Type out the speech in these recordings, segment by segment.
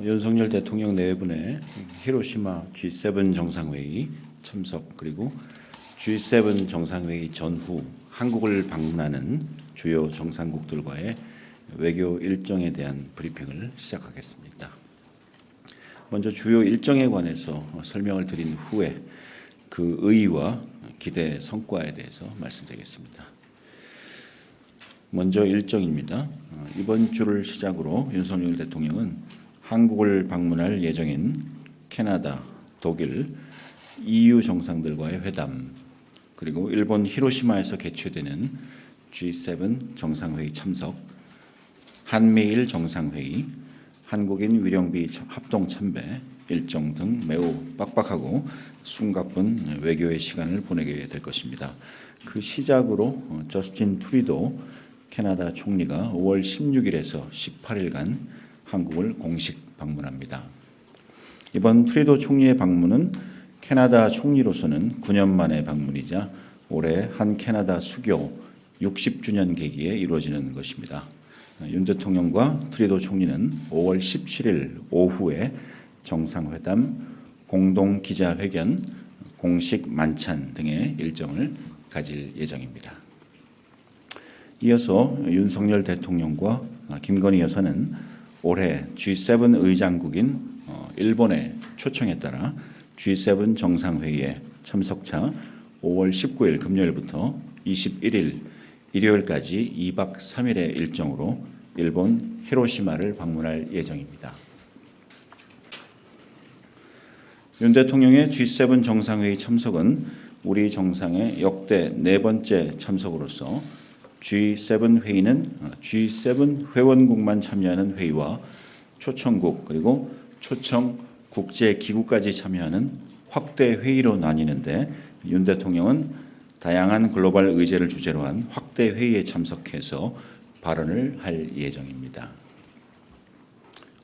윤석열 대통령 내외분의 히로시마 G7 정상회의 참석 그리고 G7 정상회의 전후 한국을 방문하는 주요 정상국들과의 외교 일정에 대한 브리핑을 시작하겠습니다. 먼저 주요 일정에 관해서 설명을 드린 후에 그 의의와 기대 성과에 대해서 말씀드리겠습니다. 먼저 일정입니다. 이번 주를 시작으로 윤석열 대통령은 한국을 방문할 예정인 캐나다, 독일, EU 정상들과의 회담, 그리고 일본 히로시마에서 개최되는 G7 정상회의 참석, 한미일 정상회의, 한국인 위령비 합동 참배 일정 등 매우 빡빡하고 숨가쁜 외교의 시간을 보내게 될 것입니다. 그 시작으로 저스틴 트루도 캐나다 총리가 5월 16일에서 18일간 한국을 공식 방문합니다. 이번 트루도 총리의 방문은 캐나다 총리로서는 9년 만의 방문이자 올해 한 캐나다 수교 60주년 계기에 이루어지는 것입니다. 윤 대통령과 트루도 총리는 5월 17일 오후에 정상회담, 공동 기자회견, 공식 만찬 등의 일정을 가질 예정입니다. 이어서 윤석열 대통령과 김건희 여사는 올해 G7 의장국인 일본의 초청에 따라 G7 정상회의에 참석차 5월 19일 금요일부터 21일 일요일까지 2박 3일의 일정으로 일본 히로시마를 방문할 예정입니다. 윤 대통령의 G7 정상회의 참석은 우리 정상의 역대 네 번째 참석으로서 G7 회의는 G7 회원국만 참여하는 회의와 초청국 그리고 초청 국제기구까지 참여하는 확대 회의로 나뉘는데 윤 대통령은 다양한 글로벌 의제를 주제로 한 확대 회의에 참석해서 발언을 할 예정입니다.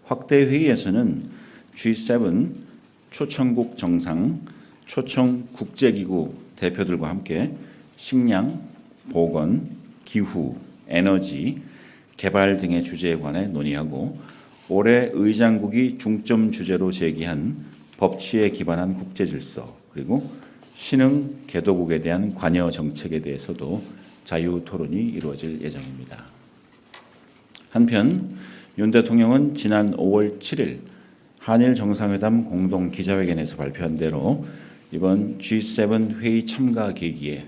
확대 회의에서는 G7 초청국 정상, 초청 국제기구 대표들과 함께 식량, 보건, 기후, 에너지, 개발 등의 주제에 관해 논의하고 올해 의장국이 중점 주제로 제기한 법치에 기반한 국제질서 그리고 신흥 개도국에 대한 관여 정책에 대해서도 자유 토론이 이루어질 예정입니다. 한편 윤 대통령은 지난 5월 7일 한일 정상회담 공동 기자회견에서 발표한 대로 이번 G7 회의 참가 계기에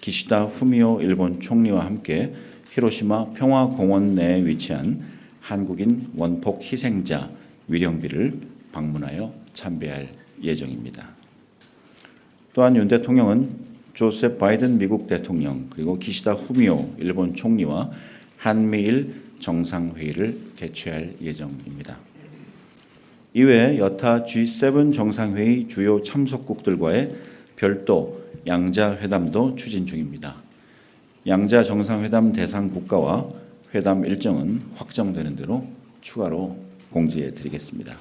기시다 후미오 일본 총리와 함께 히로시마 평화공원 내에 위치한 한국인 원폭 희생자 위령비를 방문하여 참배할 예정입니다. 또한 윤 대통령은 조셉 바이든 미국 대통령 그리고 기시다 후미오 일본 총리와 한미일 정상회의를 개최할 예정입니다. 이외에 여타 G7 정상회의 주요 참석국들과의 별도 양자 회담도 추진 중입니다. 양자 정상회담 대상 국가와 회담 일정은 확정되는 대로 추가로 공지해 드리겠습니다.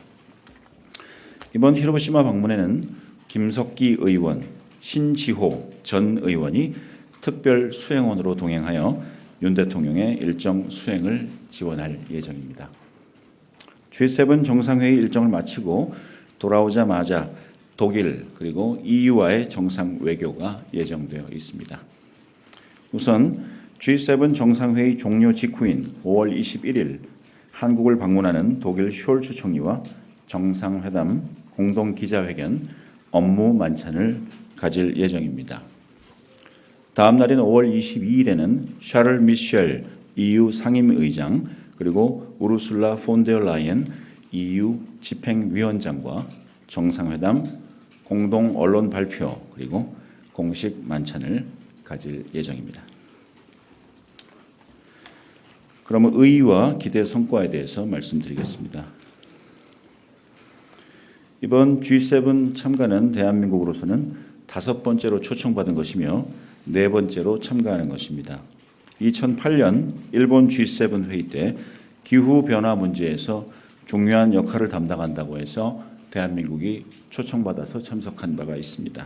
이번 히로시마 방문에는 김석기 의원, 신지호 전 의원이 특별 수행원으로 동행하여 윤 대통령의 일정 수행을 지원할 예정입니다. G7 정상회의 일정을 마치고 돌아오자마자 독일 그리고 EU와의 정상 외교가 예정되어 있습니다. 우선 G7 정상회의 종료 직후인 5월 21일 한국을 방문하는 독일 숄츠 총리와 정상회담, 공동 기자회견, 업무 만찬을 가질 예정입니다. 다음 날인 5월 22일에는 샤를 미셸 EU 상임의장 그리고 우르술라 폰데어라이엔 EU 집행위원장과 정상회담, 공동 언론 발표 그리고 공식 만찬을 가질 예정입니다. 그러면 의의와 기대 성과에 대해서 말씀드리겠습니다. 이번 G7 참가는 대한민국으로서는 5번째로 초청받은 것이며 4번째로 참가하는 것입니다. 2008년 일본 G7 회의 때 기후변화 문제에서 중요한 역할을 담당한다고 해서 대한민국이 초청받아서 참석한 바가 있습니다.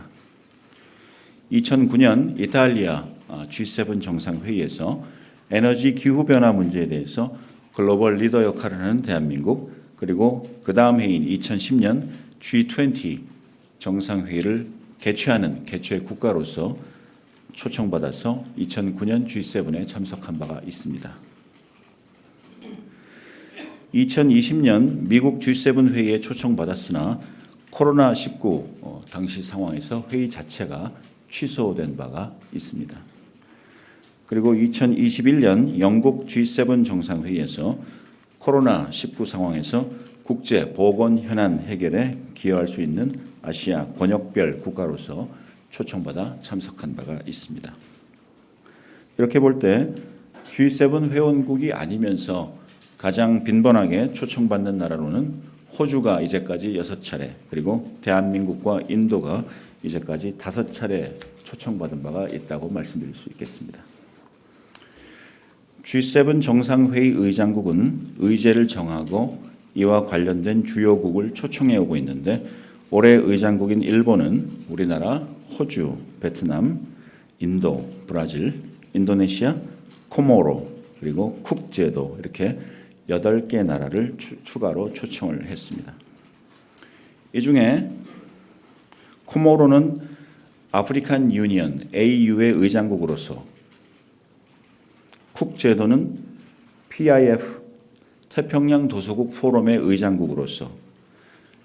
2009년 이탈리아 G7 정상회의에서 에너지 기후변화 문제에 대해서 글로벌 리더 역할을 하는 대한민국 그리고 그 다음 해인 2010년 G20 정상회의를 개최하는 개최 국가로서 초청받아서 2009년 G7에 참석한 바가 있습니다. 2020년 미국 G7 회의에 초청받았으나 코로나19 당시 상황에서 회의 자체가 취소된 바가 있습니다. 그리고 2021년 영국 G7 정상회의에서 코로나19 상황에서 국제 보건 현안 해결에 기여할 수 있는 아시아 권역별 국가로서 초청받아 참석한 바가 있습니다. 이렇게 볼 때 G7 회원국이 아니면서 가장 빈번하게 초청받는 나라로는 호주가 이제까지 6차례, 그리고 대한민국과 인도가 이제까지 5차례 초청받은 바가 있다고 말씀드릴 수 있겠습니다. G7 정상회의 의장국은 의제를 정하고 이와 관련된 주요국을 초청해 오고 있는데 올해 의장국인 일본은 우리나라, 호주, 베트남, 인도, 브라질, 인도네시아, 코모로, 그리고 쿡제도 이렇게 8개 나라를 추가로 초청을 했습니다. 이 중에 코모로는 아프리칸 유니언 AU의 의장국으로서, 쿡제도는 PIF 태평양 도서국 포럼의 의장국으로서,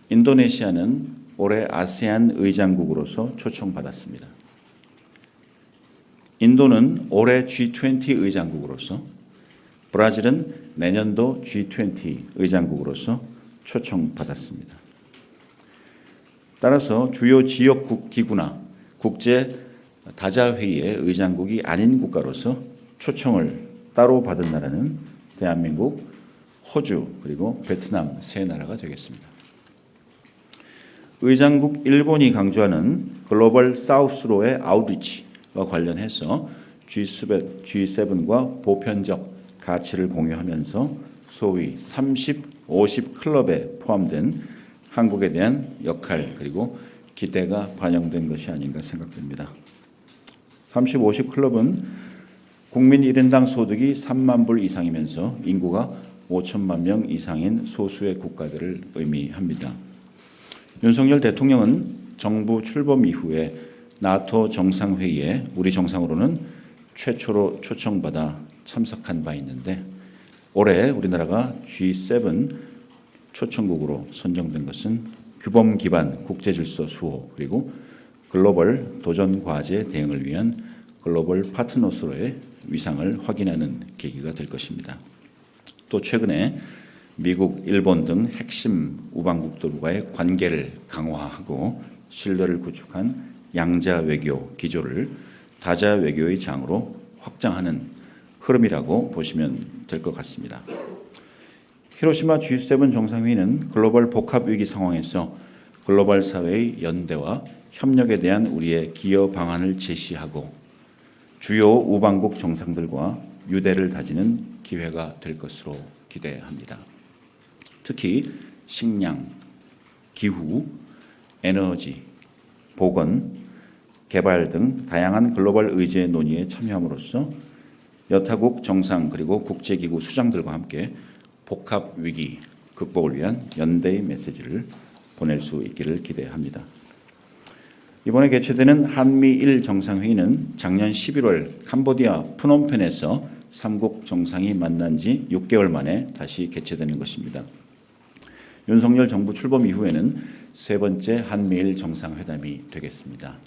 인도네시아는 올해 아세안 의장국으로서 초청받았습니다. 인도는 올해 G20 의장국으로서, 브라질은 내년도 G20 의장국으로서 초청받았습니다. 따라서 주요 지역국 기구나 국제 다자회의의 의장국이 아닌 국가로서 초청을 따로 받은 나라는 대한민국, 호주, 그리고 베트남 3나라가 되겠습니다. 의장국 일본이 강조하는 글로벌 사우스로의 아웃리치와 관련해서 G7과 보편적 가치를 공유하면서 소위 30, 50 클럽에 포함된 한국에 대한 역할 그리고 기대가 반영된 것이 아닌가 생각됩니다. 30, 50 클럽은 국민 1인당 소득이 3만 불 이상이면서 인구가 5천만 명 이상인 소수의 국가들을 의미합니다. 윤석열 대통령은 정부 출범 이후에 나토 정상회의에 우리 정상으로는 최초로 초청받아 참석한 바 있는데 올해 우리나라가 G7 초청국으로 선정된 것은 규범 기반 국제질서 수호 그리고 글로벌 도전 과제 대응을 위한 글로벌 파트너로서의 위상을 확인하는 계기가 될 것입니다. 또 최근에 미국, 일본 등 핵심 우방국들과의 관계를 강화하고 신뢰를 구축한 양자 외교 기조를 다자 외교의 장으로 확장하는 흐름이라고 보시면 될 것 같습니다. 히로시마 G7 정상회의는 글로벌 복합 위기 상황에서 글로벌 사회의 연대와 협력에 대한 우리의 기여 방안을 제시하고 주요 우방국 정상들과 유대를 다지는 기회가 될 것으로 기대합니다. 특히 식량, 기후, 에너지, 보건, 개발 등 다양한 글로벌 의제 논의에 참여함으로써 여타국 정상 그리고 국제기구 수장들과 함께 복합 위기 극복을 위한 연대의 메시지를 보낼 수 있기를 기대합니다. 이번에 개최되는 한미일 정상회의는 작년 11월 캄보디아 프놈펜에서 3국 정상이 만난 지 6개월 만에 다시 개최되는 것입니다. 윤석열 정부 출범 이후에는 3번째 한미일 정상회담이 되겠습니다.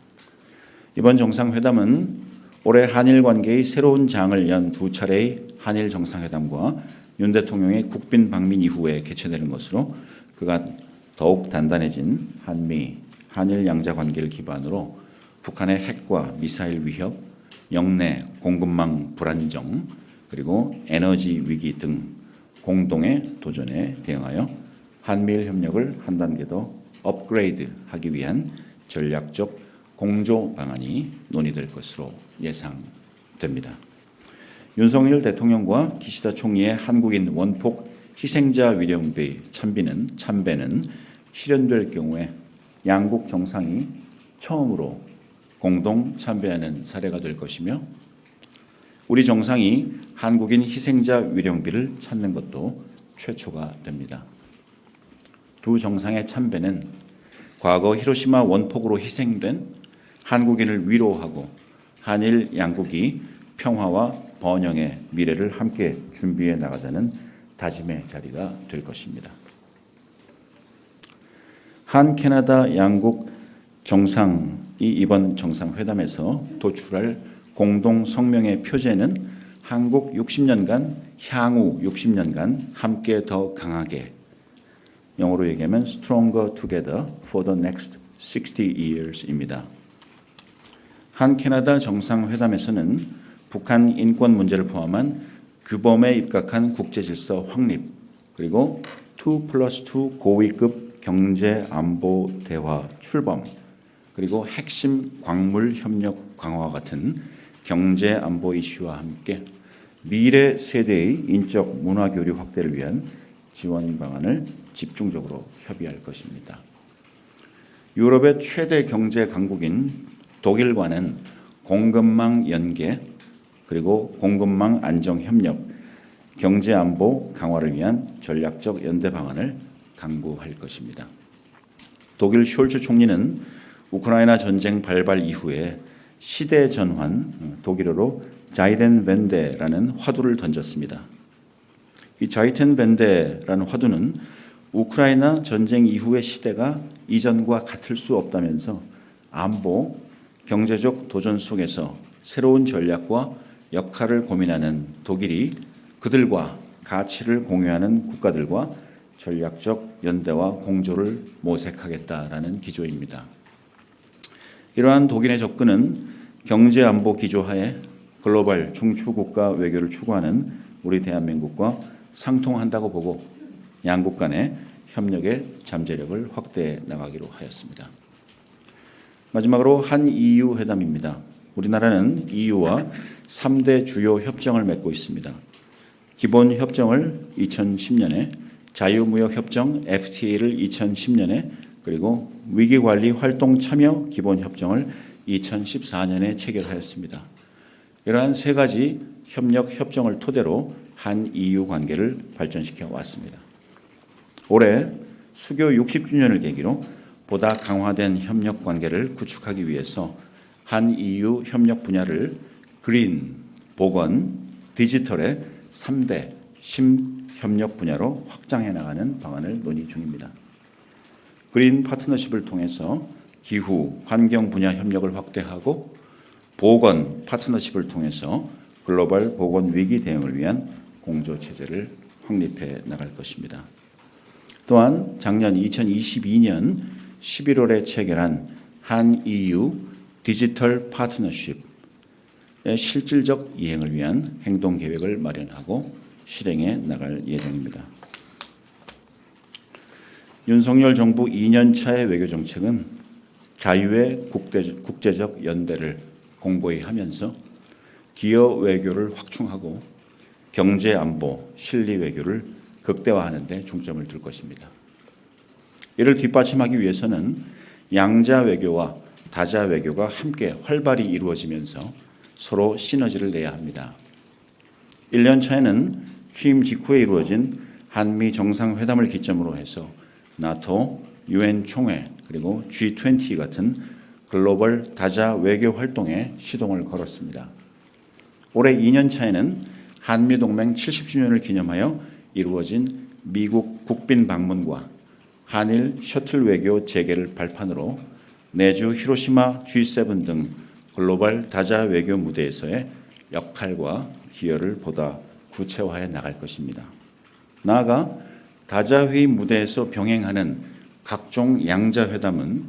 이번 정상회담은 올해 한일 관계의 새로운 장을 연 2차례의 한일 정상회담과 윤 대통령의 국빈 방민 이후에 개최되는 것으로 그간 더욱 단단해진 한일 양자 관계를 기반으로 북한의 핵과 미사일 위협, 영내 공급망 불안정, 그리고 에너지 위기 등 공동의 도전에 대응하여 한미일 협력을 한 단계 더 업그레이드하기 위한 전략적 공조 방안이 논의될 것으로 예상됩니다. 윤석열 대통령과 기시다 총리의 한국인 원폭 희생자 위령비 참배는 실현될 경우에 양국 정상이 처음으로 공동 참배하는 사례가 될 것이며 우리 정상이 한국인 희생자 위령비를 찾는 것도 최초가 됩니다. 두 정상의 참배는 과거 히로시마 원폭으로 희생된 한국인을 위로하고 한일 양국이 평화와 번영의 미래를 함께 준비해 나가자는 다짐의 자리가 될 것입니다. 한 캐나다 양국 정상이 이번 정상회담에서 도출할 공동 성명의 표제는 한국 60년간, 향후 60년간 함께 더 강하게, 영어로 얘기하면 Stronger Together for the next 60 years입니다. 한 캐나다 정상회담에서는 북한 인권 문제를 포함한 규범에 입각한 국제질서 확립, 그리고 2+2 고위급 경제안보 대화 출범, 그리고 핵심 광물 협력 강화와 같은 경제안보 이슈와 함께 미래 세대의 인적 문화 교류 확대를 위한 지원 방안을 집중적으로 협의할 것입니다. 유럽의 최대 경제 강국인 독일과는 공급망 연계, 그리고 공급망 안정 협력, 경제 안보 강화를 위한 전략적 연대 방안을 강구할 것입니다. 독일 숄츠 총리는 우크라이나 전쟁 발발 이후에 시대 전환, 독일어로 자이덴벤데라는 화두를 던졌습니다. 이 자이텐벤데라는 화두는 우크라이나 전쟁 이후의 시대가 이전과 같을 수 없다면서 안보, 경제적 도전 속에서 새로운 전략과 역할을 고민하는 독일이 그들과 가치를 공유하는 국가들과 전략적 연대와 공조를 모색하겠다라는 기조입니다. 이러한 독일의 접근은 경제안보 기조하에 글로벌 중추국가 외교를 추구하는 우리 대한민국과 상통한다고 보고 양국 간의 협력의 잠재력을 확대해 나가기로 하였습니다. 마지막으로 한 EU 회담입니다. 우리나라는 EU와 3대 주요 협정을 맺고 있습니다. 기본협정을 2010년에, 자유무역협정 FTA를 2010년에, 그리고 위기관리 활동 참여 기본협정을 2014년에 체결하였습니다. 이러한 세 가지 협력 협정을 토대로 한 EU 관계를 발전시켜 왔습니다. 올해 수교 60주년을 계기로 보다 강화된 협력 관계를 구축하기 위해서 한 EU 협력 분야를 그린, 보건, 디지털의 3대 심협력 분야로 확장해 나가는 방안을 논의 중입니다. 그린 파트너십을 통해서 기후, 환경 분야 협력을 확대하고 보건 파트너십을 통해서 글로벌 보건 위기 대응을 위한 공조 체제를 확립해 나갈 것입니다. 또한 작년 2022년 11월에 체결한 한 EU 디지털 파트너십의 실질적 이행을 위한 행동 계획을 마련하고 실행해 나갈 예정입니다. 윤석열 정부 2년 차의 외교 정책은 자유의 국제적 연대를 공고히 하면서 기여 외교를 확충하고 경제 안보, 실리 외교를 극대화하는 데 중점을 둘 것입니다. 이를 뒷받침하기 위해서는 양자 외교와 다자 외교가 함께 활발히 이루어지면서 서로 시너지를 내야 합니다. 1년 차에는 취임 직후에 이루어진 한미 정상회담을 기점으로 해서 나토, UN 총회, 그리고 G20 같은 글로벌 다자 외교 활동에 시동을 걸었습니다. 올해 2년 차에는 한미동맹 70주년을 기념하여 이루어진 미국 국빈 방문과 한일 셔틀 외교 재개를 발판으로 내주 히로시마 G7 등 글로벌 다자 외교 무대에서의 역할과 기여를 보다 구체화해 나갈 것입니다. 나아가 다자회의 무대에서 병행하는 각종 양자회담은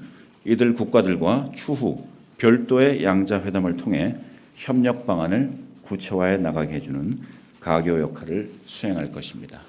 이들 국가들과 추후 별도의 양자회담을 통해 협력 방안을 구체화해 나가게 해주는 가교 역할을 수행할 것입니다.